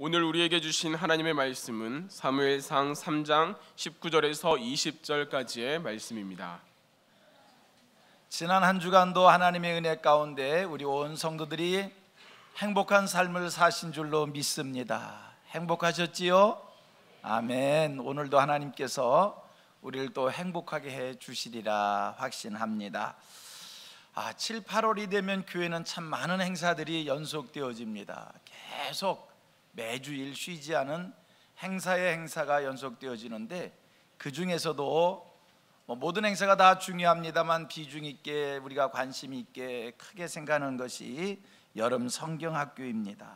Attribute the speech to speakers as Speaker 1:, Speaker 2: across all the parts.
Speaker 1: 오늘 우리에게 주신 하나님의 말씀은 사무엘상 3장 19절에서 20절까지의 말씀입니다.
Speaker 2: 지난 한 주간도 하나님의 은혜 가운데 우리 온 성도들이 행복한 삶을 사신 줄로 믿습니다. 행복하셨지요? 아멘. 오늘도 하나님께서 우리를 또 행복하게 해 주시리라 확신합니다. 7, 8월이 되면 교회는 참 많은 행사들이 연속되어집니다. 계속 매주일 쉬지 않은 행사의 행사가 연속되어지는데, 그 중에서도 모든 행사가 다 중요합니다만 비중 있게 우리가 관심 있게 크게 생각하는 것이 여름 성경학교입니다.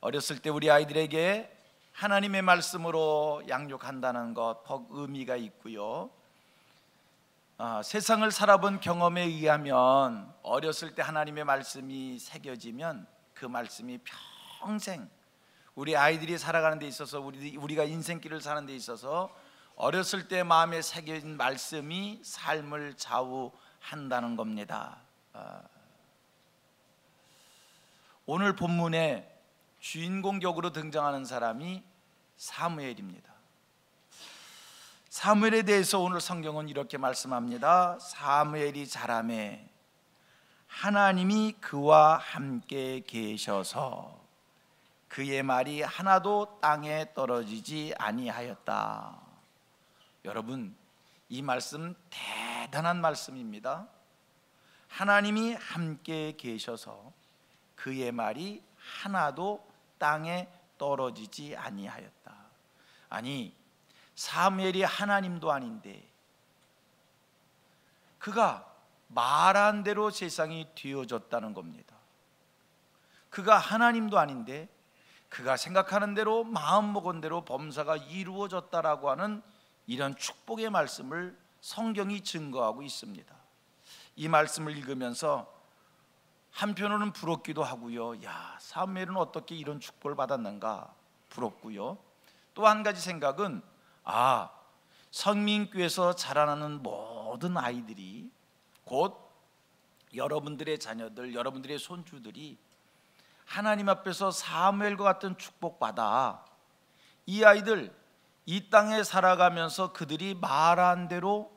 Speaker 2: 어렸을 때 우리 아이들에게 하나님의 말씀으로 양육한다는 것 퍽 의미가 있고요. 세상을 살아본 경험에 의하면 어렸을 때 하나님의 말씀이 새겨지면 그 말씀이 평생 우리 아이들이 살아가는 데 있어서 우리가 인생길을 사는 데 있어서 어렸을 때 마음에 새겨진 말씀이 삶을 좌우한다는 겁니다. 오늘 본문에 주인공격으로 등장하는 사람이 사무엘입니다. 사무엘에 대해서 오늘 성경은 이렇게 말씀합니다. 사무엘이 자라매 하나님이 그와 함께 계셔서 그의 말이 하나도 땅에 떨어지지 아니하였다. 여러분, 이 말씀 대단한 말씀입니다. 하나님이 함께 계셔서 그의 말이 하나도 땅에 떨어지지 아니하였다. 아니, 사무엘이 하나님도 아닌데 그가 말한 대로 세상이 되어졌다는 겁니다. 그가 하나님도 아닌데 그가 생각하는 대로 마음먹은 대로 범사가 이루어졌다라고 하는 이런 축복의 말씀을 성경이 증거하고 있습니다. 이 말씀을 읽으면서 한편으로는 부럽기도 하고요. 사무엘은 어떻게 이런 축복을 받았는가 부럽고요. 또 한 가지 생각은 성민교에서 자라나는 모든 아이들이 곧 여러분들의 자녀들, 여러분들의 손주들이 하나님 앞에서 사무엘과 같은 축복받아 이 아이들 이 땅에 살아가면서 그들이 말한 대로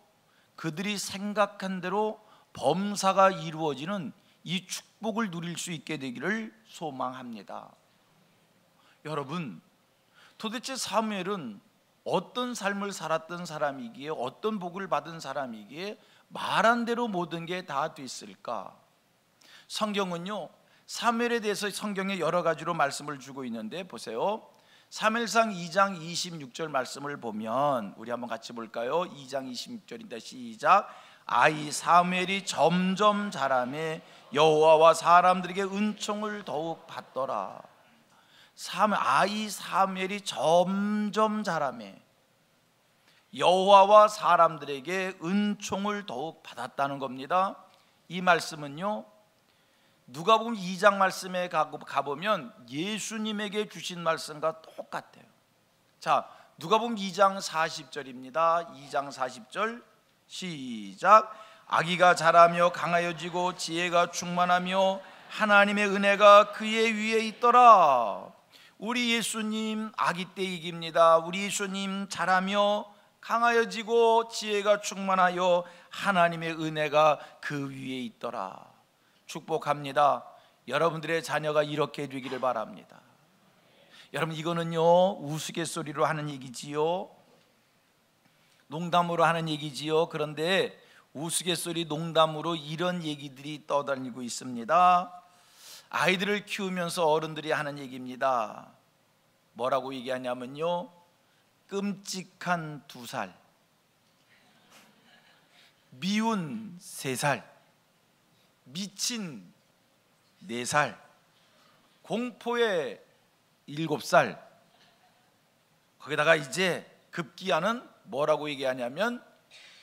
Speaker 2: 그들이 생각한 대로 범사가 이루어지는 이 축복을 누릴 수 있게 되기를 소망합니다. 여러분, 도대체 사무엘은 어떤 삶을 살았던 사람이기에 어떤 복을 받은 사람이기에 말한 대로 모든 게 다 됐을까? 성경은요, 사무엘에 대해서 성경에 여러 가지로 말씀을 주고 있는데 보세요. 사무엘상 2장 26절 말씀을 보면 우리 한번 같이 볼까요? 2장 26절인데 시작. 아이 사무엘이 점점 자라매 여호와와 사람들에게 은총을 더욱 받더라. 아이 사무엘이 점점 자라매 여호와와 사람들에게 은총을 더욱 받았다는 겁니다. 이 말씀은요, 누가복음 2장 말씀에 가보면 예수님에게 주신 말씀과 똑같아요. 자, 누가복음 2장 40절입니다. 2장 40절 시작. 아기가 자라며 강하여지고 지혜가 충만하며 하나님의 은혜가 그의 위에 있더라. 우리 예수님 아기 때이깁니다. 우리 예수님 자라며 강하여지고 지혜가 충만하여 하나님의 은혜가 그 위에 있더라. 축복합니다. 여러분들의 자녀가 이렇게 되기를 바랍니다. 여러분, 이거는요 우스갯소리로 하는 얘기지요, 농담으로 하는 얘기지요. 그런데 우스갯소리 농담으로 이런 얘기들이 떠다니고 있습니다. 아이들을 키우면서 어른들이 하는 얘기입니다. 뭐라고 얘기하냐면요, 끔찍한 2살, 미운 3살, 미친 4살, 공포의 7살, 거기다가 이제 급기야는 뭐라고 얘기하냐면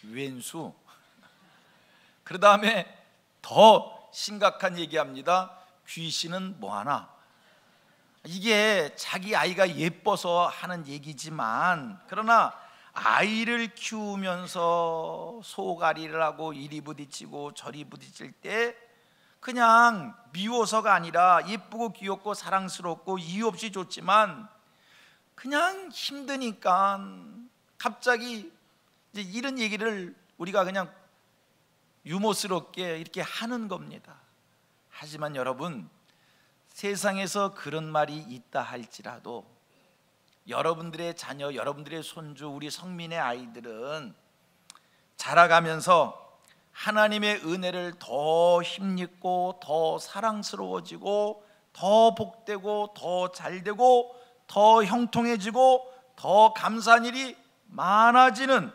Speaker 2: 왼수. 그 다음에 더 심각한 얘기합니다. 귀신은 뭐하나. 이게 자기 아이가 예뻐서 하는 얘기지만, 그러나 아이를 키우면서 소가리를 하고 이리 부딪히고 저리 부딪힐 때 그냥 미워서가 아니라 예쁘고 귀엽고 사랑스럽고 이유 없이 좋지만 그냥 힘드니까 갑자기 이제 이런 얘기를 우리가 그냥 유머스럽게 이렇게 하는 겁니다. 하지만 여러분, 세상에서 그런 말이 있다 할지라도 여러분들의 자녀, 여러분들의 손주, 우리 성민의 아이들은 자라가면서 하나님의 은혜를 더 힘입고 더 사랑스러워지고 더 복되고 더 잘되고 더 형통해지고 더 감사한 일이 많아지는,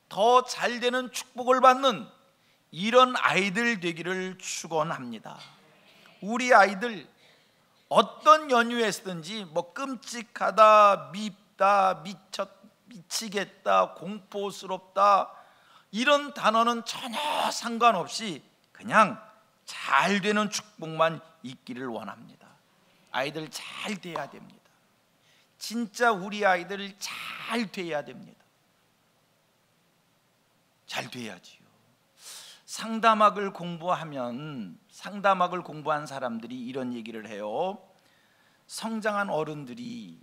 Speaker 2: 더 잘되는 축복을 받는 이런 아이들 되기를 축원합니다. 우리 아이들 어떤 연유에서든지 뭐 끔찍하다, 밉다, 미치겠다, 공포스럽다 이런 단어는 전혀 상관없이 그냥 잘 되는 축복만 있기를 원합니다. 아이들 잘 돼야 됩니다. 진짜 우리 아이들 잘 돼야 됩니다. 잘 돼야지요. 상담학을 공부한 사람들이 이런 얘기를 해요. 성장한 어른들이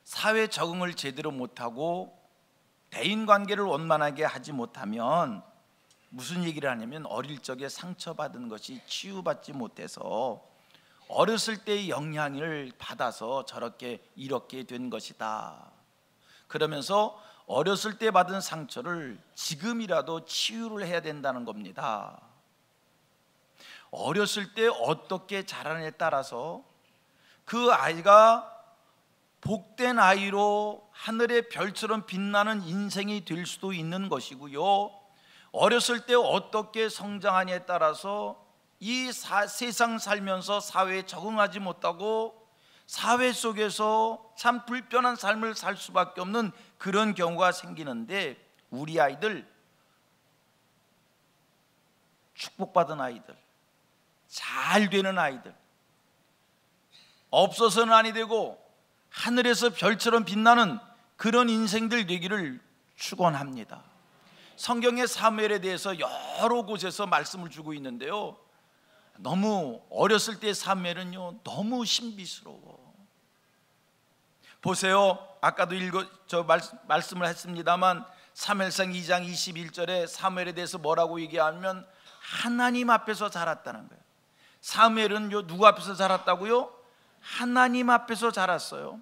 Speaker 2: 사회 적응을 제대로 못하고 대인관계를 원만하게 하지 못하면 무슨 얘기를 하냐면 어릴 적에 상처받은 것이 치유받지 못해서 어렸을 때의 영향을 받아서 저렇게 이렇게 된 것이다. 그러면서 어렸을 때 받은 상처를 지금이라도 치유를 해야 된다는 겁니다. 어렸을 때 어떻게 자라느냐에 따라서 그 아이가 복된 아이로 하늘의 별처럼 빛나는 인생이 될 수도 있는 것이고요, 어렸을 때 어떻게 성장하냐에 따라서 이 세상 살면서 사회에 적응하지 못하고 사회 속에서 참 불편한 삶을 살 수밖에 없는 그런 경우가 생기는데, 우리 아이들, 축복받은 아이들, 잘 되는 아이들, 없어서는 아니 되고 하늘에서 별처럼 빛나는 그런 인생들 되기를 축원합니다. 성경의 사무엘에 대해서 여러 곳에서 말씀을 주고 있는데요, 너무 어렸을 때 사무엘은요 너무 신비스러워. 보세요. 아까도 말씀을 했습니다만 사무엘상 2장 21절에 사무엘에 대해서 뭐라고 얘기하면 하나님 앞에서 자랐다는 거예요. 사무엘은요 누구 앞에서 자랐다고요? 하나님 앞에서 자랐어요.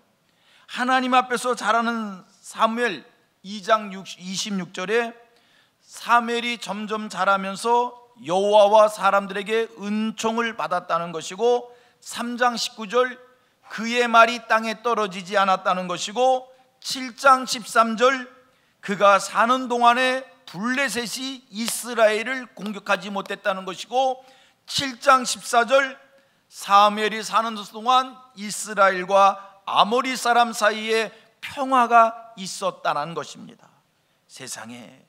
Speaker 2: 하나님 앞에서 자라는 사무엘 2장 26절에 사무엘이 점점 자라면서 여호와와 사람들에게 은총을 받았다는 것이고, 3장 19절 그의 말이 땅에 떨어지지 않았다는 것이고, 7장 13절 그가 사는 동안에 블레셋이 이스라엘을 공격하지 못했다는 것이고, 7장 14절 사무엘이 사는 동안 이스라엘과 아모리 사람 사이에 평화가 있었다는 것입니다. 세상에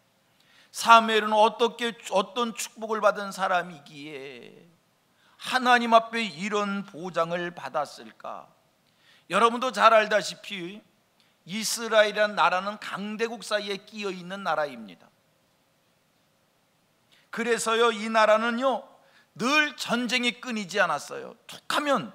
Speaker 2: 사무엘은 어떤 축복을 받은 사람이기에 하나님 앞에 이런 보장을 받았을까? 여러분도 잘 알다시피 이스라엘이라는 나라는 강대국 사이에 끼어 있는 나라입니다. 그래서요 이 나라는요 늘 전쟁이 끊이지 않았어요. 툭하면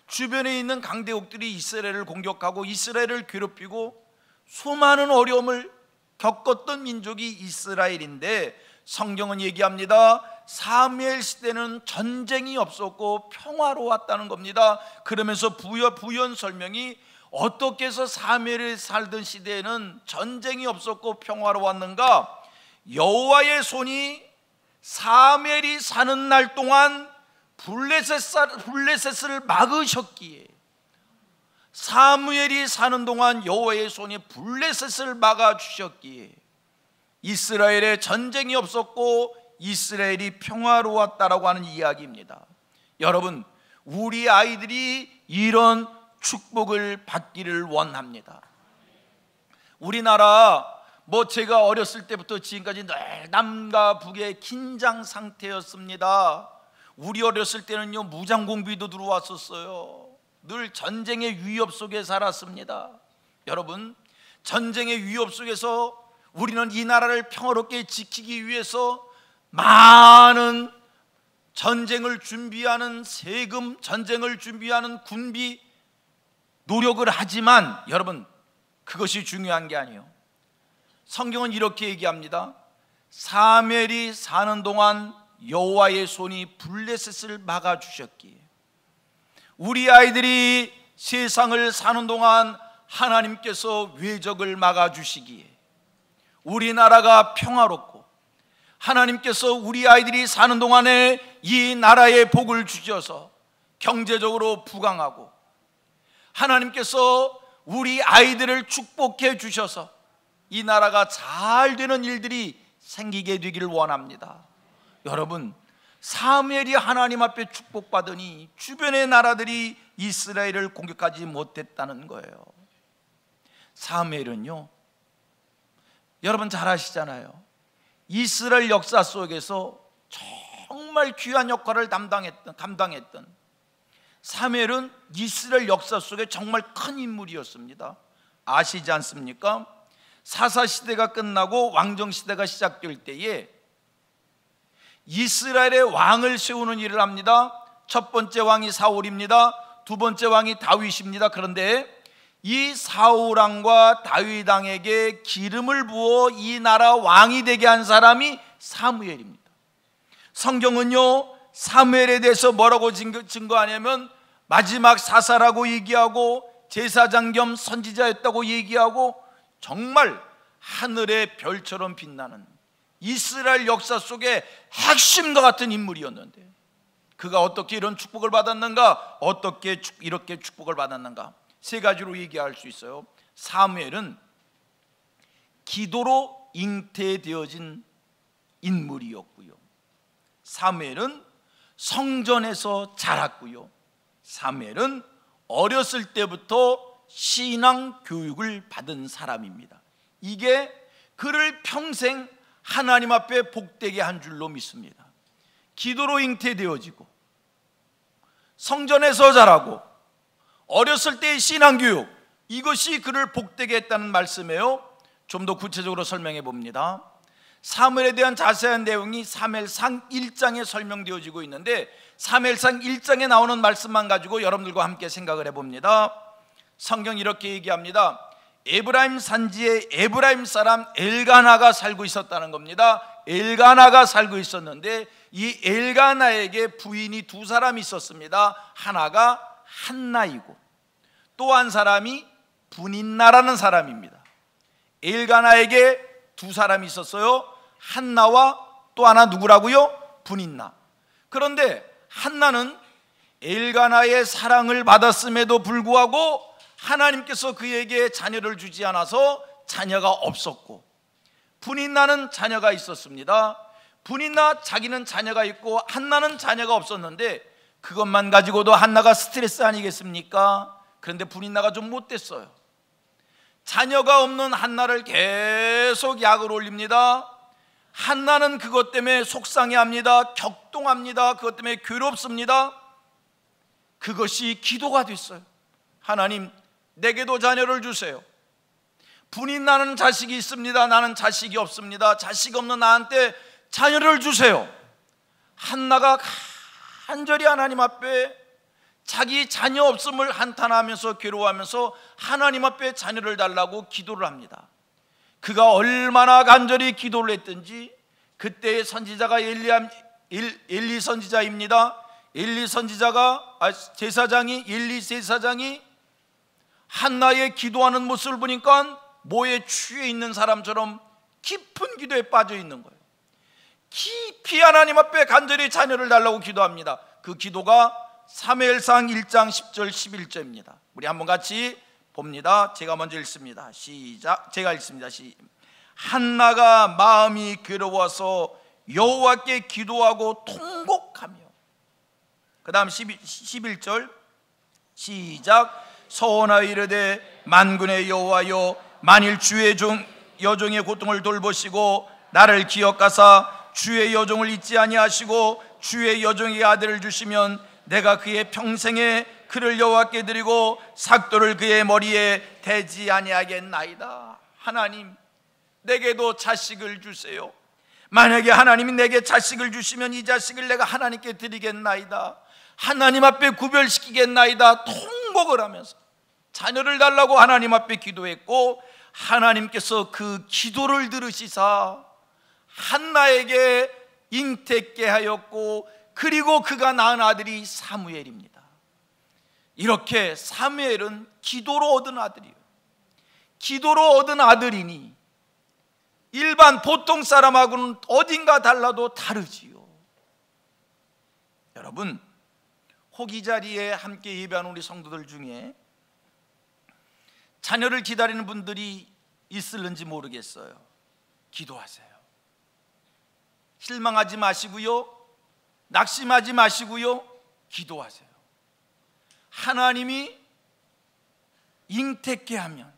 Speaker 2: 주변에 있는 강대국들이 이스라엘을 공격하고 이스라엘을 괴롭히고 수많은 어려움을 겪었던 민족이 이스라엘인데, 성경은 얘기합니다. 사무엘 시대는 전쟁이 없었고 평화로웠다는 겁니다. 그러면서 부연 설명이 어떻게 해서 사무엘이 살던 시대에는 전쟁이 없었고 평화로웠는가? 여호와의 손이 사무엘이 사는 날 동안 블레셋을 막으셨기에, 사무엘이 사는 동안 여호와의 손이 블레셋을 막아주셨기에 이스라엘에 전쟁이 없었고 이스라엘이 평화로웠다라고 하는 이야기입니다. 여러분, 우리 아이들이 이런 축복을 받기를 원합니다. 우리나라 제가 어렸을 때부터 지금까지 늘 남과 북의 긴장 상태였습니다. 우리 어렸을 때는요 무장공비도 들어왔었어요. 늘 전쟁의 위협 속에 살았습니다. 여러분, 전쟁의 위협 속에서 우리는 이 나라를 평화롭게 지키기 위해서 많은 전쟁을 준비하는 세금, 전쟁을 준비하는 군비 노력을 하지만 여러분, 그것이 중요한 게 아니에요. 성경은 이렇게 얘기합니다. 사무엘이 사는 동안 여호와의 손이 블레셋을 막아주셨기에, 우리 아이들이 세상을 사는 동안 하나님께서 외적을 막아주시기에, 우리나라가 평화롭고 하나님께서 우리 아이들이 사는 동안에 이 나라에 복을 주셔서 경제적으로 부강하고, 하나님께서 우리 아이들을 축복해 주셔서 이 나라가 잘 되는 일들이 생기게 되기를 원합니다. 여러분, 사무엘이 하나님 앞에 축복받으니 주변의 나라들이 이스라엘을 공격하지 못했다는 거예요. 사무엘은요, 여러분 잘 아시잖아요. 이스라엘 역사 속에서 정말 귀한 역할을 감당했던 사무엘은 이스라엘 역사 속에 정말 큰 인물이었습니다. 아시지 않습니까? 사사시대가 끝나고 왕정시대가 시작될 때에 이스라엘의 왕을 세우는 일을 합니다. 첫 번째 왕이 사울입니다. 두 번째 왕이 다윗입니다. 그런데 이 사울 왕과 다윗 왕에게 기름을 부어 이 나라 왕이 되게 한 사람이 사무엘입니다. 성경은요, 사무엘에 대해서 뭐라고 증거하냐면 마지막 사사라고 얘기하고 제사장 겸 선지자였다고 얘기하고, 정말 하늘의 별처럼 빛나는 이스라엘 역사 속에 핵심과 같은 인물이었는데, 그가 어떻게 이런 축복을 받았는가? 어떻게 이렇게 축복을 받았는가? 세 가지로 얘기할 수 있어요. 사무엘은 기도로 잉태되어진 인물이었고요, 사무엘은 성전에서 자랐고요, 사무엘은 어렸을 때부터 신앙 교육을 받은 사람입니다. 이게 그를 평생 하나님 앞에 복되게 한 줄로 믿습니다. 기도로 잉태되어지고 성전에서 자라고 어렸을 때의 신앙교육, 이것이 그를 복되게 했다는 말씀이에요. 좀 더 구체적으로 설명해 봅니다. 사무엘에 대한 자세한 내용이 사무엘상 1장에 설명되어지고 있는데, 사무엘상 1장에 나오는 말씀만 가지고 여러분들과 함께 생각을 해봅니다. 성경 이렇게 얘기합니다. 에브라임 산지에 에브라임 사람 엘가나가 살고 있었다는 겁니다. 엘가나가 살고 있었는데 이 엘가나에게 부인이 두 사람이 있었습니다. 하나가 한나이고 또 한 사람이 분인나라는 사람입니다. 엘가나에게 두 사람이 있었어요. 한나와 또 하나 누구라고요? 분인나. 그런데 한나는 엘가나의 사랑을 받았음에도 불구하고 하나님께서 그에게 자녀를 주지 않아서 자녀가 없었고, 분인나는 자녀가 있었습니다. 분인나 자기는 자녀가 있고 한나는 자녀가 없었는데 그것만 가지고도 한나가 스트레스 아니겠습니까? 그런데 분인나가 좀 못됐어요. 자녀가 없는 한나를 계속 약을 올립니다. 한나는 그것 때문에 속상해합니다. 격동합니다. 그것 때문에 괴롭습니다. 그것이 기도가 됐어요. 하나님, 내게도 자녀를 주세요. 분인나는 자식이 있습니다. 나는 자식이 없습니다. 자식 없는 나한테 자녀를 주세요. 한나가 간절히 하나님 앞에 자기 자녀 없음을 한탄하면서 괴로워하면서 하나님 앞에 자녀를 달라고 기도를 합니다. 그가 얼마나 간절히 기도를 했든지 그때의 선지자가 엘리 선지자입니다. 엘리 제사장이 한나의 기도하는 모습을 보니까 뭐에 취해 있는 사람처럼 깊은 기도에 빠져 있는 거예요. 깊이 하나님 앞에 간절히 자녀를 달라고 기도합니다. 그 기도가 사무엘상 1장 10절 11절입니다. 우리 한번 같이 봅니다. 제가 먼저 읽습니다. 시작. 제가 읽습니다. 한나가 마음이 괴로워서 여호와께 기도하고 통곡하며, 그 다음 11절 시작. 서원하여 이르되 만군의 여호와여, 만일 주의 여종의 고통을 돌보시고 나를 기억하사 주의 여종을 잊지 아니하시고 주의 여종에게 아들을 주시면 내가 그의 평생에 그를 여호와께 드리고 삭도를 그의 머리에 대지 아니하겠나이다. 하나님, 내게도 자식을 주세요. 만약에 하나님이 내게 자식을 주시면 이 자식을 내가 하나님께 드리겠나이다, 하나님 앞에 구별시키겠나이다 통곡을 하면서 자녀를 달라고 하나님 앞에 기도했고, 하나님께서 그 기도를 들으시사 한나에게 잉태케 하였고, 그리고 그가 낳은 아들이 사무엘입니다. 이렇게 사무엘은 기도로 얻은 아들이에요. 기도로 얻은 아들이니 일반 보통 사람하고는 어딘가 달라도 다르지요. 여러분, 호기 자리에 함께 예배하는 우리 성도들 중에 자녀를 기다리는 분들이 있을는지 모르겠어요. 기도하세요. 실망하지 마시고요, 낙심하지 마시고요, 기도하세요. 하나님이 잉태케 하면,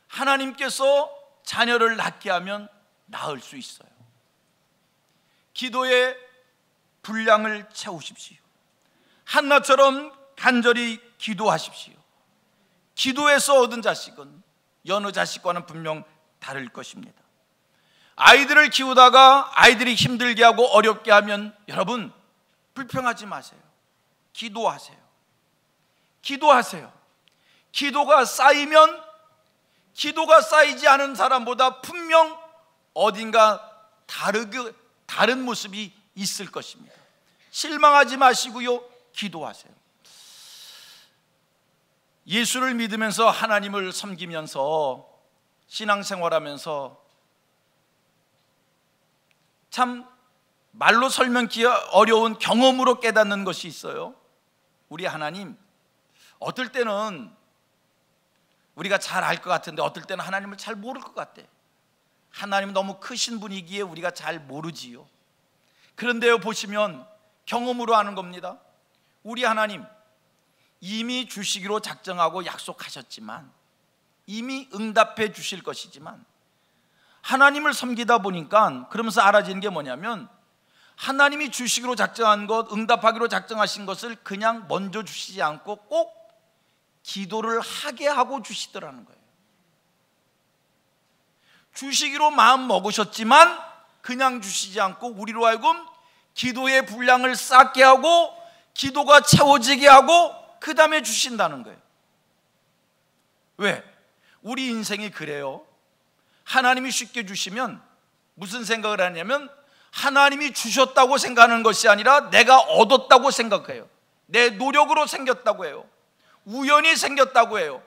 Speaker 2: 하나님께서 자녀를 낳게 하면 낳을 수 있어요. 기도의 분량을 채우십시오. 한나처럼 간절히 기도하십시오. 기도에서 얻은 자식은 여느 자식과는 분명 다를 것입니다. 아이들을 키우다가 아이들이 힘들게 하고 어렵게 하면 여러분 불평하지 마세요. 기도하세요. 기도하세요. 기도가 쌓이면, 기도가 쌓이지 않은 사람보다 분명 어딘가 다른 모습이 있을 것입니다. 실망하지 마시고요, 기도하세요. 예수를 믿으면서 하나님을 섬기면서 신앙생활하면서 참 말로 설명하기 어려운 경험으로 깨닫는 것이 있어요. 우리 하나님, 어떨 때는 우리가 잘 알 것 같은데 어떨 때는 하나님을 잘 모를 것 같아. 하나님은 너무 크신 분이기에 우리가 잘 모르지요. 그런데요, 보시면 경험으로 아는 겁니다. 우리 하나님 이미 주시기로 작정하고 약속하셨지만, 이미 응답해 주실 것이지만, 하나님을 섬기다 보니까 그러면서 알아지는 게 뭐냐면, 하나님이 주시기로 작정한 것, 응답하기로 작정하신 것을 그냥 먼저 주시지 않고 꼭 기도를 하게 하고 주시더라는 거예요. 주시기로 마음 먹으셨지만 그냥 주시지 않고 우리로 하여금 기도의 분량을 쌓게 하고 기도가 채워지게 하고 그 다음에 주신다는 거예요. 왜? 우리 인생이 그래요. 하나님이 쉽게 주시면 무슨 생각을 하냐면, 하나님이 주셨다고 생각하는 것이 아니라 내가 얻었다고 생각해요. 내 노력으로 생겼다고 해요. 우연히 생겼다고 해요.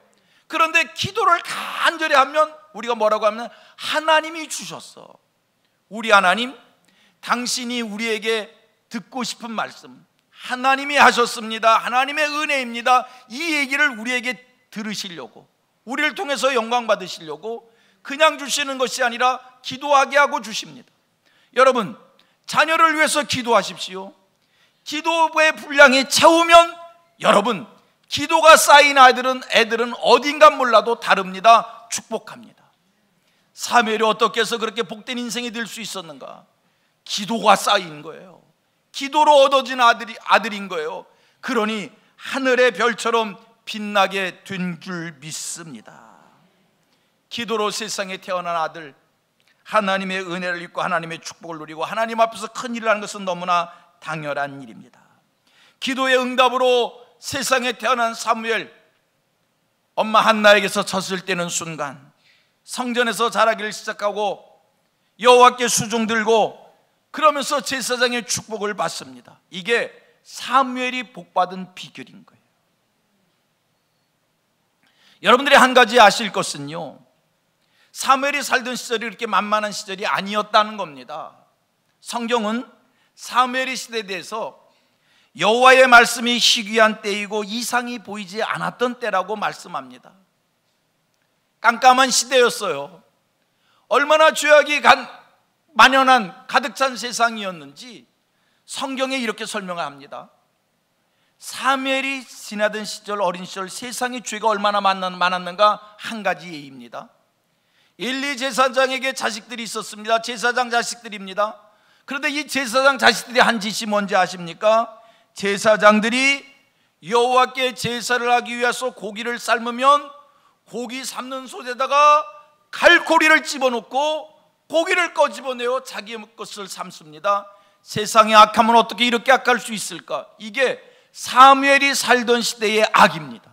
Speaker 2: 그런데 기도를 간절히 하면 우리가 뭐라고 하면, 하나님이 주셨어. 우리 하나님, 당신이 우리에게 듣고 싶은 말씀 하나님이 하셨습니다, 하나님의 은혜입니다, 이 얘기를 우리에게 들으시려고, 우리를 통해서 영광 받으시려고 그냥 주시는 것이 아니라 기도하게 하고 주십니다. 여러분, 자녀를 위해서 기도하십시오. 기도의 분량이 채우면 여러분, 기도가 쌓인 애들은 어딘가 몰라도 다릅니다. 축복합니다. 사무엘이 어떻게 해서 그렇게 복된 인생이 될 수 있었는가? 기도가 쌓인 거예요. 기도로 얻어진 아들인 거예요. 그러니 하늘의 별처럼 빛나게 된 줄 믿습니다. 기도로 세상에 태어난 아들, 하나님의 은혜를 입고 하나님의 축복을 누리고 하나님 앞에서 큰 일을 하는 것은 너무나 당연한 일입니다. 기도의 응답으로 세상에 태어난 사무엘, 엄마 한나에게서 젖을 떼는 순간 성전에서 자라기를 시작하고 여호와께 수종 들고 그러면서 제사장의 축복을 받습니다. 이게 사무엘이 복받은 비결인 거예요. 여러분들이 한 가지 아실 것은요, 사무엘이 살던 시절이 그렇게 만만한 시절이 아니었다는 겁니다. 성경은 사무엘의 시대에 대해서 여호와의 말씀이 희귀한 때이고 이상이 보이지 않았던 때라고 말씀합니다. 깜깜한 시대였어요. 얼마나 죄악이 만연한 가득 찬 세상이었는지 성경에 이렇게 설명합니다. 사무엘이 지나던 시절, 어린 시절 세상에 죄가 얼마나 많았는가 한 가지 예입니다. 엘리 제사장에게 자식들이 있었습니다. 제사장 자식들입니다. 그런데 이 제사장 자식들이 한 짓이 뭔지 아십니까? 제사장들이 여호와께 제사를 하기 위해서 고기를 삶으면 고기 삶는 솥에다가 칼코리를 집어넣고 고기를 꺼집어내어 자기의 것을 삼습니다. 세상의 악함은 어떻게 이렇게 악할 수 있을까? 이게 사무엘이 살던 시대의 악입니다.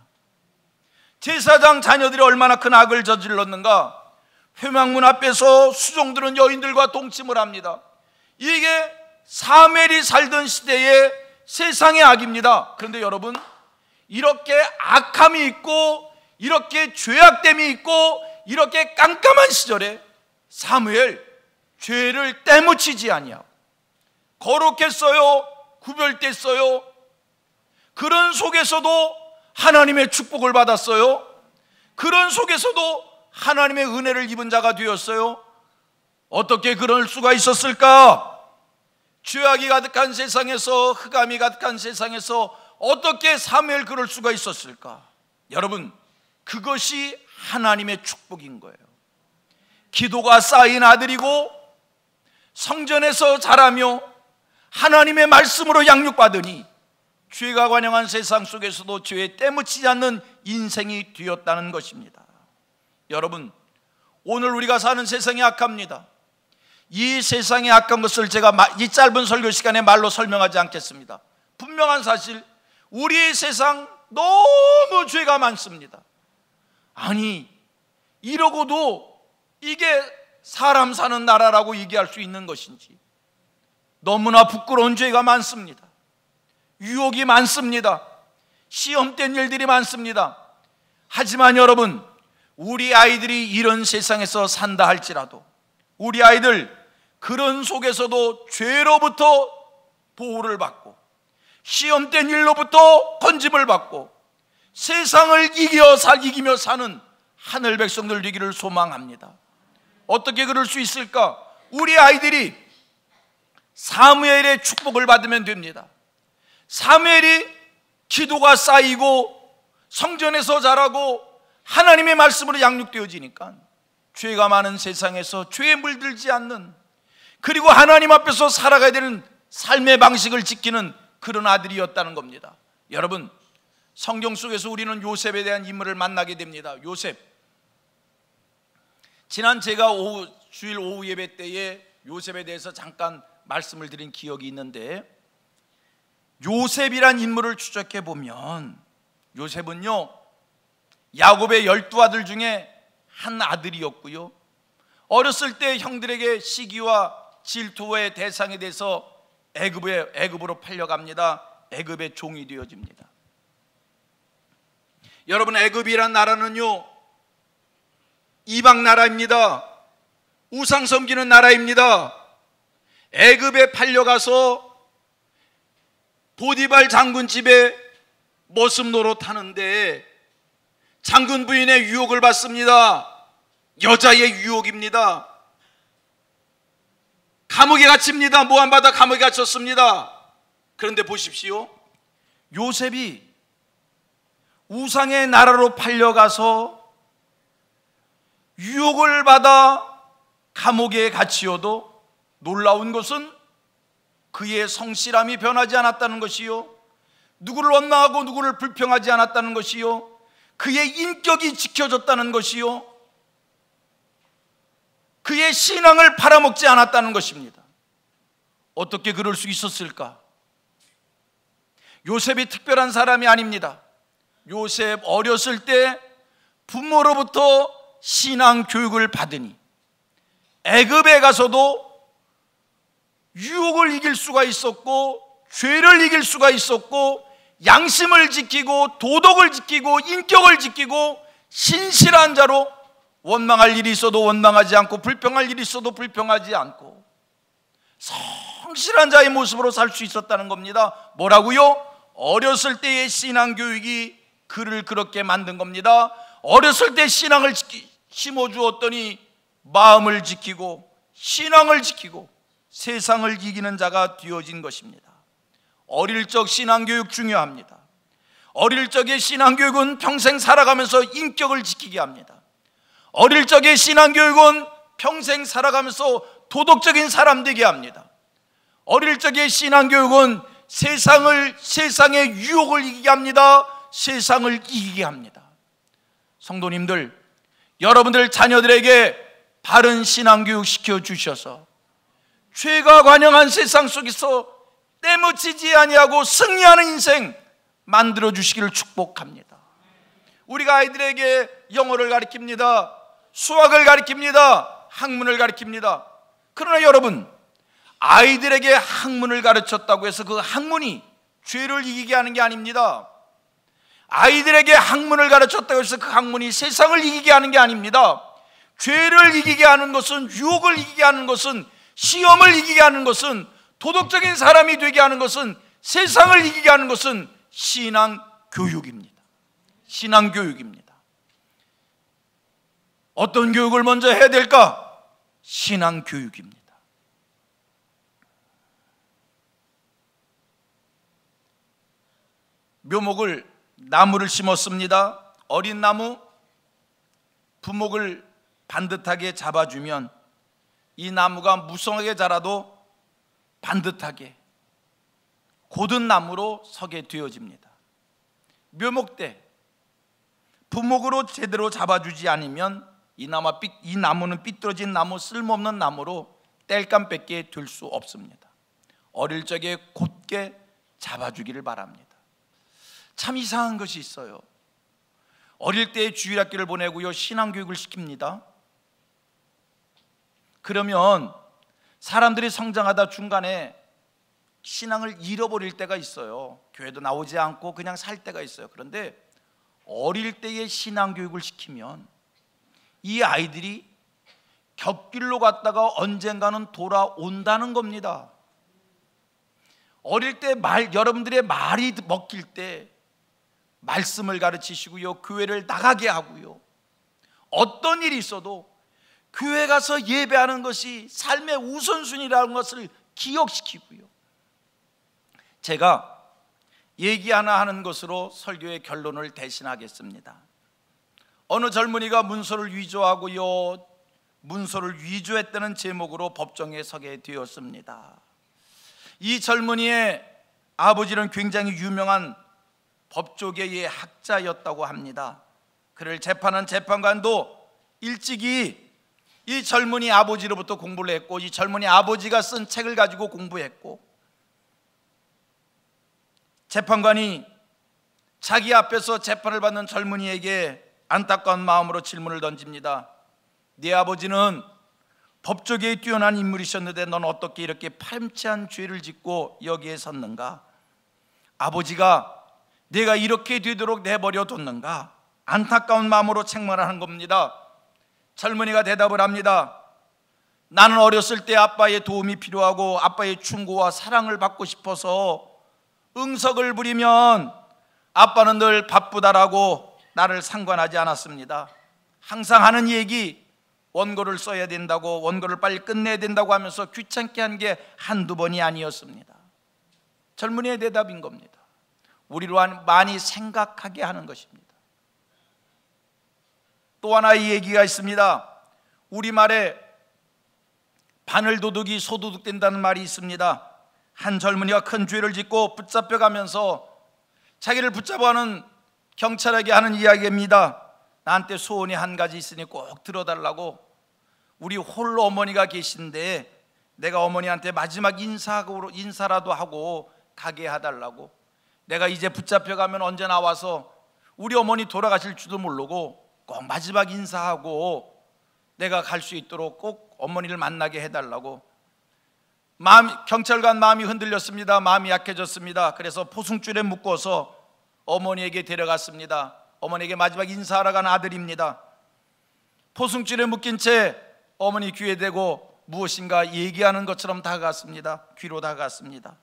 Speaker 2: 제사장 자녀들이 얼마나 큰 악을 저질렀는가? 회막문 앞에서 수종들은 여인들과 동침을 합니다. 이게 사무엘이 살던 시대의 세상의 악입니다. 그런데 여러분, 이렇게 악함이 있고 이렇게 죄악됨이 있고 이렇게 깜깜한 시절에 사무엘 죄를 떼묻히지 아니하고 거룩했어요. 구별됐어요. 그런 속에서도 하나님의 축복을 받았어요. 그런 속에서도 하나님의 은혜를 입은 자가 되었어요. 어떻게 그럴 수가 있었을까? 죄악이 가득한 세상에서, 흑암이 가득한 세상에서 어떻게 사무엘 그럴 수가 있었을까? 여러분, 그것이 하나님의 축복인 거예요. 기도가 쌓인 아들이고 성전에서 자라며 하나님의 말씀으로 양육받으니 죄가 관영한 세상 속에서도 죄에 때묻히지 않는 인생이 되었다는 것입니다. 여러분, 오늘 우리가 사는 세상이 악합니다. 이 세상의 악한 것을 제가 이 짧은 설교 시간에 말로 설명하지 않겠습니다. 분명한 사실, 우리 세상 너무 죄가 많습니다. 아니, 이러고도 이게 사람 사는 나라라고 얘기할 수 있는 것인지, 너무나 부끄러운 죄가 많습니다. 유혹이 많습니다. 시험된 일들이 많습니다. 하지만 여러분, 우리 아이들이 이런 세상에서 산다 할지라도 우리 아이들 그런 속에서도 죄로부터 보호를 받고 시험된 일로부터 건짐을 받고 세상을 이기며 사는 하늘 백성들 되기를 소망합니다. 어떻게 그럴 수 있을까? 우리 아이들이 사무엘의 축복을 받으면 됩니다. 사무엘이 기도가 쌓이고 성전에서 자라고 하나님의 말씀으로 양육되어지니까 죄가 많은 세상에서 죄에 물들지 않는, 그리고 하나님 앞에서 살아가야 되는 삶의 방식을 지키는 그런 아들이었다는 겁니다. 여러분, 성경 속에서 우리는 요셉에 대한 인물을 만나게 됩니다. 요셉, 지난 제가 주일 오후 예배 때에 요셉에 대해서 잠깐 말씀을 드린 기억이 있는데, 요셉이란 인물을 추적해 보면 요셉은요, 야곱의 12아들 중에 한 아들이었고요, 어렸을 때 형들에게 시기와 질투의 대상이 돼서 애굽으로 팔려갑니다. 애굽의 종이 되어집니다. 여러분, 애굽이란 나라는요, 이방 나라입니다. 우상 섬기는 나라입니다. 애굽에 팔려가서 보디발 장군 집에 머슴 노릇하는데 장군 부인의 유혹을 받습니다. 여자의 유혹입니다. 감옥에 갇힙니다. 모함받아 감옥에 갇혔습니다. 그런데 보십시오, 요셉이 우상의 나라로 팔려가서 유혹을 받아 감옥에 갇히어도 놀라운 것은 그의 성실함이 변하지 않았다는 것이요, 누구를 원망하고 누구를 불평하지 않았다는 것이요, 그의 인격이 지켜졌다는 것이요, 그의 신앙을 팔아먹지 않았다는 것입니다. 어떻게 그럴 수 있었을까? 요셉이 특별한 사람이 아닙니다. 요셉 어렸을 때 부모로부터 신앙 교육을 받으니 애굽에 가서도 유혹을 이길 수가 있었고 죄를 이길 수가 있었고 양심을 지키고 도덕을 지키고 인격을 지키고 신실한 자로 원망할 일이 있어도 원망하지 않고 불평할 일이 있어도 불평하지 않고 성실한 자의 모습으로 살 수 있었다는 겁니다. 뭐라고요? 어렸을 때의 신앙교육이 그를 그렇게 만든 겁니다. 어렸을 때 신앙을 심어주었더니 마음을 지키고 신앙을 지키고 세상을 이기는 자가 되어진 것입니다. 어릴 적 신앙교육 중요합니다. 어릴 적의 신앙교육은 평생 살아가면서 인격을 지키게 합니다. 어릴 적의 신앙교육은 평생 살아가면서 도덕적인 사람 되게 합니다. 어릴 적의 신앙교육은 세상의 유혹을 이기게 합니다. 세상을 이기게 합니다. 성도님들, 여러분들 자녀들에게 바른 신앙교육 시켜주셔서 죄가 관영한 세상 속에서 때묻히지 아니하고 승리하는 인생 만들어주시기를 축복합니다. 우리가 아이들에게 영어를 가르칩니다. 수학을 가르칩니다. 학문을 가르칩니다. 그러나 여러분, 아이들에게 학문을 가르쳤다고 해서 그 학문이 죄를 이기게 하는 게 아닙니다. 아이들에게 학문을 가르쳤다고 해서 그 학문이 세상을 이기게 하는 게 아닙니다. 죄를 이기게 하는 것은, 유혹을 이기게 하는 것은, 시험을 이기게 하는 것은, 도덕적인 사람이 되게 하는 것은, 세상을 이기게 하는 것은 신앙교육입니다. 신앙교육입니다. 어떤 교육을 먼저 해야 될까? 신앙교육입니다. 묘목을, 나무를 심었습니다. 어린 나무, 부목을 반듯하게 잡아주면 이 나무가 무성하게 자라도 반듯하게 곧은 나무로 서게 되어집니다. 묘목 때 부목으로 제대로 잡아주지 않으면 이 나무는 삐뚤어진 나무, 쓸모없는 나무로 땔감밖에 될 수 없습니다. 어릴 적에 곧게 잡아주기를 바랍니다. 참 이상한 것이 있어요. 어릴 때 주일학교를 보내고요, 신앙교육을 시킵니다. 그러면 사람들이 성장하다 중간에 신앙을 잃어버릴 때가 있어요. 교회도 나오지 않고 그냥 살 때가 있어요. 그런데 어릴 때에 신앙교육을 시키면 이 아이들이 곁길로 갔다가 언젠가는 돌아온다는 겁니다. 어릴 때 여러분들의 말이 먹힐 때 말씀을 가르치시고요, 교회를 나가게 하고요, 어떤 일이 있어도 교회 가서 예배하는 것이 삶의 우선순위라는 것을 기억시키고요. 제가 얘기 하나 하는 것으로 설교의 결론을 대신하겠습니다. 어느 젊은이가 문서를 위조하고요, 문서를 위조했다는 제목으로 법정에 서게 되었습니다. 이 젊은이의 아버지는 굉장히 유명한 법조계의 학자였다고 합니다. 그를 재판한 재판관도 일찍이 이 젊은이 아버지로부터 공부를 했고, 이 젊은이 아버지가 쓴 책을 가지고 공부했고, 재판관이 자기 앞에서 재판을 받는 젊은이에게 안타까운 마음으로 질문을 던집니다. 네 아버지는 법조계에 뛰어난 인물이셨는데 넌 어떻게 이렇게 파렴치한 죄를 짓고 여기에 섰는가? 아버지가 내가 이렇게 되도록 내버려 뒀는가? 안타까운 마음으로 책망하는 겁니다. 젊은이가 대답을 합니다. 나는 어렸을 때 아빠의 도움이 필요하고 아빠의 충고와 사랑을 받고 싶어서 응석을 부리면 아빠는 늘 바쁘다라고 나를 상관하지 않았습니다. 항상 하는 얘기, 원고를 써야 된다고, 원고를 빨리 끝내야 된다고 하면서 귀찮게 한 게 한두 번이 아니었습니다. 젊은이의 대답인 겁니다. 우리로 많이 생각하게 하는 것입니다. 또 하나의 얘기가 있습니다. 우리말에 바늘도둑이 소도둑 된다는 말이 있습니다. 한 젊은이가 큰 죄를 짓고 붙잡혀가면서 자기를 붙잡아가는 경찰에게 하는 이야기입니다. 나한테 소원이 한 가지 있으니 꼭 들어달라고. 우리 홀로 어머니가 계신데 내가 어머니한테 마지막 인사라도 하고 가게 해달라고. 내가 이제 붙잡혀가면 언제 나와서 우리 어머니 돌아가실 줄도 모르고 꼭 마지막 인사하고 내가 갈 수 있도록 꼭 어머니를 만나게 해달라고. 경찰관 마음이 흔들렸습니다. 마음이 약해졌습니다. 그래서 포승줄에 묶어서 어머니에게 데려갔습니다. 어머니에게 마지막 인사하러 간 아들입니다. 포승줄에 묶인 채 어머니 귀에 대고 무엇인가 얘기하는 것처럼 다가갔습니다. 귀로 다가갔습니다.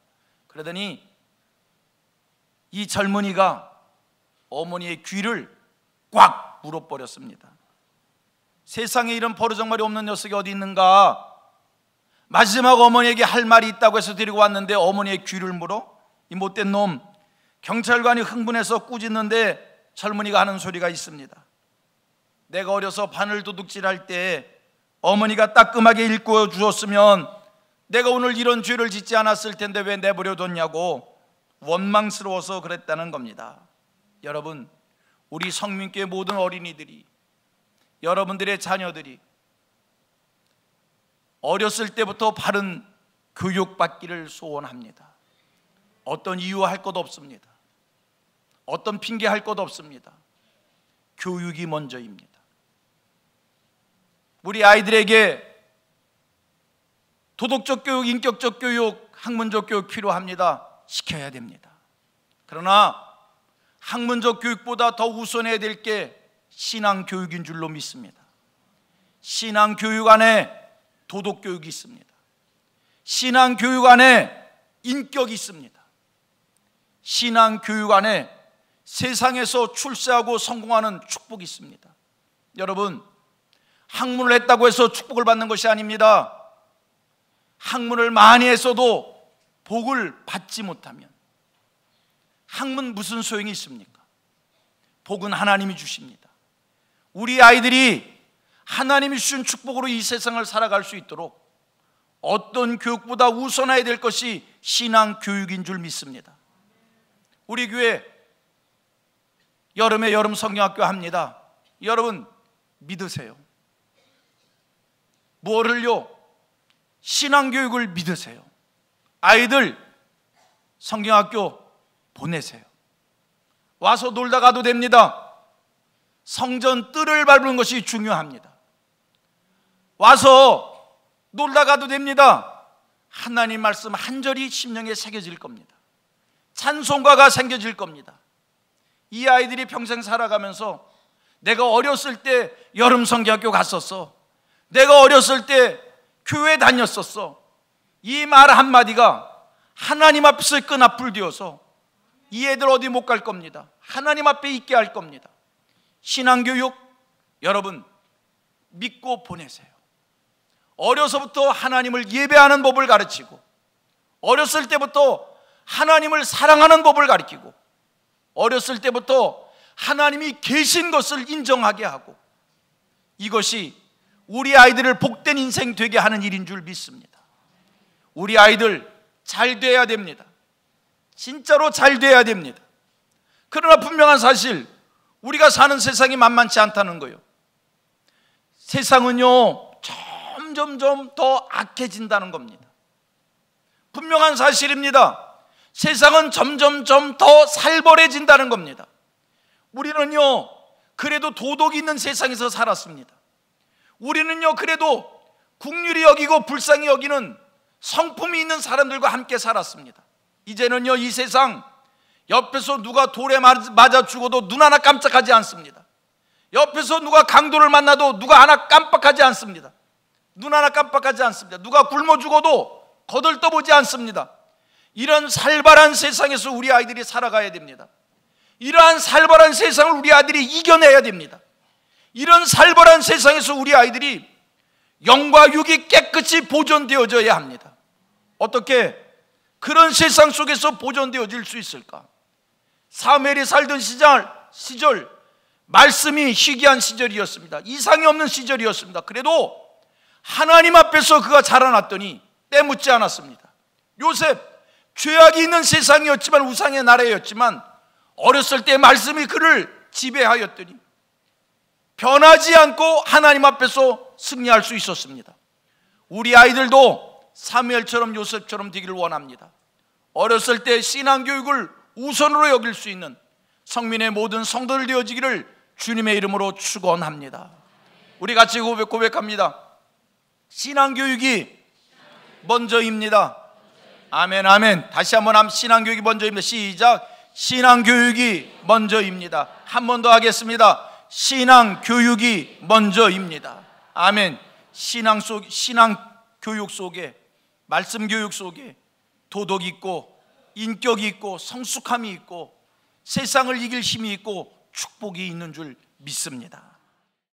Speaker 2: 그러더니 이 젊은이가 어머니의 귀를 꽉 물어버렸습니다. 세상에 이런 버르장말이 없는 녀석이 어디 있는가? 마지막 어머니에게 할 말이 있다고 해서 데리고 왔는데 어머니의 귀를 물어? 이 못된 놈. 경찰관이 흥분해서 꾸짖는데 젊은이가 하는 소리가 있습니다. 내가 어려서 바늘도둑질할 때 어머니가 따끔하게 일구어 주었으면 내가 오늘 이런 죄를 짓지 않았을 텐데 왜 내버려뒀냐고 원망스러워서 그랬다는 겁니다. 여러분, 우리 성민교회 모든 어린이들이, 여러분들의 자녀들이 어렸을 때부터 바른 교육받기를 소원합니다. 어떤 이유 할 것 없습니다. 어떤 핑계 할 것 없습니다. 교육이 먼저입니다. 우리 아이들에게 도덕적 교육, 인격적 교육, 학문적 교육 필요합니다. 시켜야 됩니다. 그러나 학문적 교육보다 더 우선해야 될 게 신앙 교육인 줄로 믿습니다. 신앙 교육 안에 도덕 교육이 있습니다. 신앙 교육 안에 인격이 있습니다. 신앙 교육 안에 세상에서 출세하고 성공하는 축복이 있습니다. 여러분, 학문을 했다고 해서 축복을 받는 것이 아닙니다. 학문을 많이 했어도 복을 받지 못하면 학문 무슨 소용이 있습니까? 복은 하나님이 주십니다. 우리 아이들이 하나님이 주신 축복으로 이 세상을 살아갈 수 있도록 어떤 교육보다 우선해야 될 것이 신앙 교육인 줄 믿습니다. 우리 교회 여름에 여름 성경학교 합니다. 여러분 믿으세요. 뭐를요? 신앙 교육을 믿으세요. 아이들 성경학교 보내세요. 와서 놀다 가도 됩니다. 성전 뜰을 밟는 것이 중요합니다. 와서 놀다 가도 됩니다. 하나님 말씀 한 절이 심령에 새겨질 겁니다. 찬송가가 생겨질 겁니다. 이 아이들이 평생 살아가면서 내가 어렸을 때 여름 성경학교 갔었어, 내가 어렸을 때 교회 다녔었어, 이 말 한마디가 하나님 앞에서 끈앞을 되어서 이 애들 어디 못 갈 겁니다. 하나님 앞에 있게 할 겁니다. 신앙교육 여러분 믿고 보내세요. 어려서부터 하나님을 예배하는 법을 가르치고, 어렸을 때부터 하나님을 사랑하는 법을 가르치고, 어렸을 때부터 하나님이 계신 것을 인정하게 하고, 이것이 우리 아이들을 복된 인생 되게 하는 일인 줄 믿습니다. 우리 아이들 잘 돼야 됩니다. 진짜로 잘 돼야 됩니다. 그러나 분명한 사실, 우리가 사는 세상이 만만치 않다는 거예요. 세상은요 점점 더 악해진다는 겁니다. 분명한 사실입니다. 세상은 점점점 더 살벌해진다는 겁니다. 우리는요 그래도 도덕이 있는 세상에서 살았습니다. 우리는요 그래도 긍휼히 여기고 불쌍히 여기는 성품이 있는 사람들과 함께 살았습니다. 이제는요 이 세상 옆에서 누가 돌에 맞아 죽어도 눈 하나 깜짝하지 않습니다. 옆에서 누가 강도를 만나도 누가 하나 깜빡하지 않습니다. 눈 하나 깜빡하지 않습니다. 누가 굶어 죽어도 거들떠보지 않습니다. 이런 살벌한 세상에서 우리 아이들이 살아가야 됩니다. 이러한 살벌한 세상을 우리 아이들이 이겨내야 됩니다. 이런 살벌한 세상에서 우리 아이들이 영과 육이 깨끗이 보존되어져야 합니다. 어떻게 그런 세상 속에서 보존되어질 수 있을까? 사무엘이 살던 시절 말씀이 희귀한 시절이었습니다. 이상이 없는 시절이었습니다. 그래도 하나님 앞에서 그가 자라났더니 때묻지 않았습니다. 요셉 죄악이 있는 세상이었지만, 우상의 나라였지만 어렸을 때 말씀이 그를 지배하였더니 변하지 않고 하나님 앞에서 승리할 수 있었습니다. 우리 아이들도 사무엘처럼 요셉처럼 되기를 원합니다. 어렸을 때 신앙교육을 우선으로 여길 수 있는 성민의 모든 성도들 되어지기를 주님의 이름으로 축원합니다. 우리 같이 고백합니다. 신앙교육이 먼저입니다. 아멘 아멘. 다시 한번 신앙교육이 먼저입니다. 시작. 신앙교육이 먼저입니다. 한 번 더 하겠습니다. 신앙교육이 먼저입니다. 아멘. 신앙교육 속에, 말씀교육 속에 도덕이 있고 인격이 있고 성숙함이 있고 세상을 이길 힘이 있고 축복이 있는 줄 믿습니다.